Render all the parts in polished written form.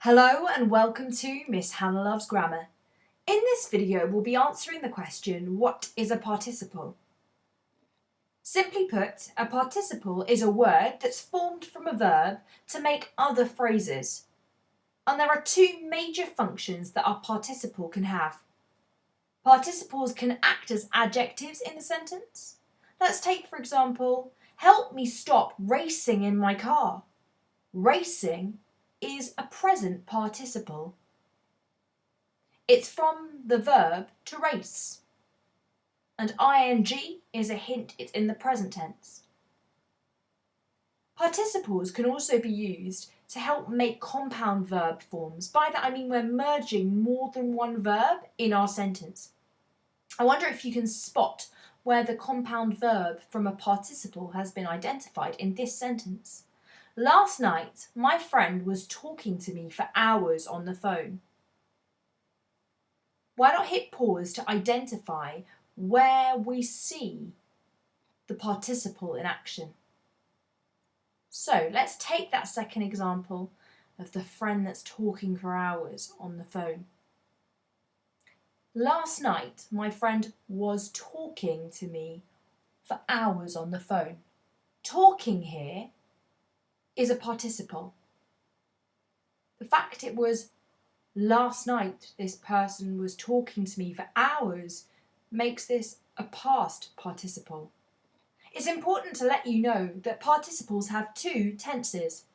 Hello and welcome to Miss Hannah Loves Grammar. In this video we'll be answering the question, what is a participle? Simply put, a participle is a word that's formed from a verb to make other phrases. And there are two major functions that a participle can have. Participles can act as adjectives in the sentence. Let's take, for example, help me stop racing in my car. Racing is a present participle. It's from the verb to race. And ing is a hint it's in the present tense. Participles can also be used to help make compound verb forms. By that I mean we're merging more than one verb in our sentence. I wonder if you can spot where the compound verb from a participle has been identified in this sentence. Last night, my friend was talking to me for hours on the phone. Why not hit pause to identify where we see the participle in action? So let's take that second example of the friend that's talking for hours on the phone. Last night, my friend was talking to me for hours on the phone. Talking here is a participle. The fact it was last night this person was talking to me for hours makes this a past participle. It's important to let you know that participles have two tenses.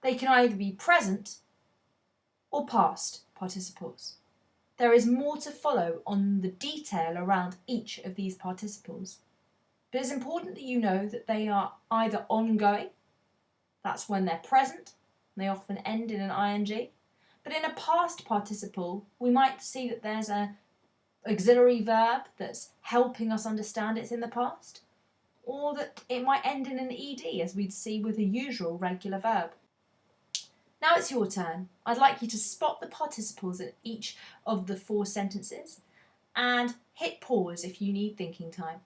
They can either be present or past participles. There is more to follow on the detail around each of these participles. But it's important that you know that they are either ongoing, that's when they're present, they often end in an ing. But in a past participle, we might see that there's an auxiliary verb that's helping us understand it's in the past, or that it might end in an ed, as we'd see with a usual regular verb. Now it's your turn. I'd like you to spot the participles in each of the four sentences and hit pause if you need thinking time.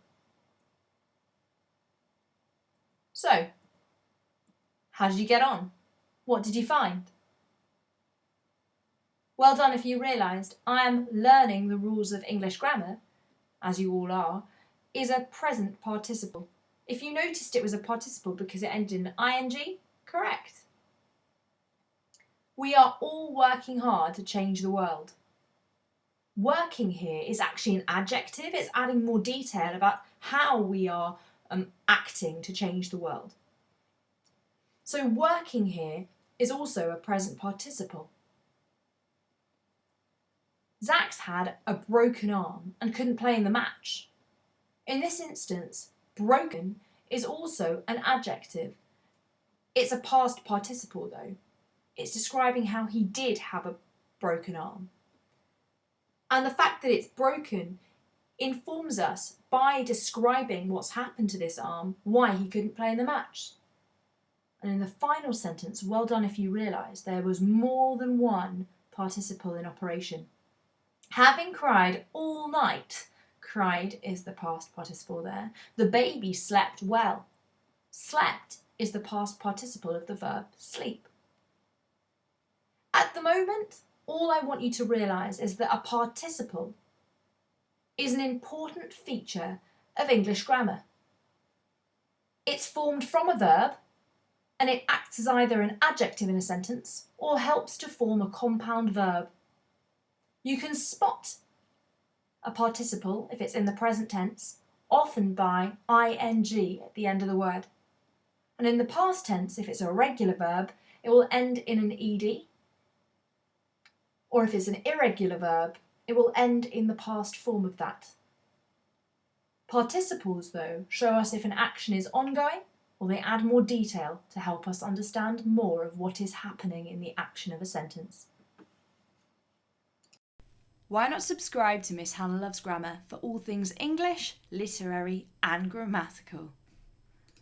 So, how did you get on? What did you find? Well done if you realised I am learning the rules of English grammar, as you all are, is a present participle. If you noticed it was a participle because it ended in ing, correct. We are all working hard to change the world. Working here is actually an adjective. It's adding more detail about how we are acting to change the world. So working here is also a present participle. Zach's had a broken arm and couldn't play in the match. In this instance, broken is also an adjective. It's a past participle though. It's describing how he did have a broken arm. And the fact that it's broken informs us by describing what's happened to this arm, why he couldn't play in the match. And in the final sentence, well done if you realise there was more than one participle in operation. Having cried all night, cried is the past participle there. The baby slept well. Slept is the past participle of the verb sleep. At the moment, all I want you to realise is that a participle is an important feature of English grammar. It's formed from a verb, and it acts as either an adjective in a sentence or helps to form a compound verb. You can spot a participle, if it's in the present tense, often by ing at the end of the word. And in the past tense, if it's a regular verb, it will end in an ed. Or if it's an irregular verb, it will end in the past form of that. Participles, though, show us if an action is ongoing, or they add more detail to help us understand more of what is happening in the action of a sentence. Why not subscribe to Miss Hannah Loves Grammar for all things English, literary and grammatical?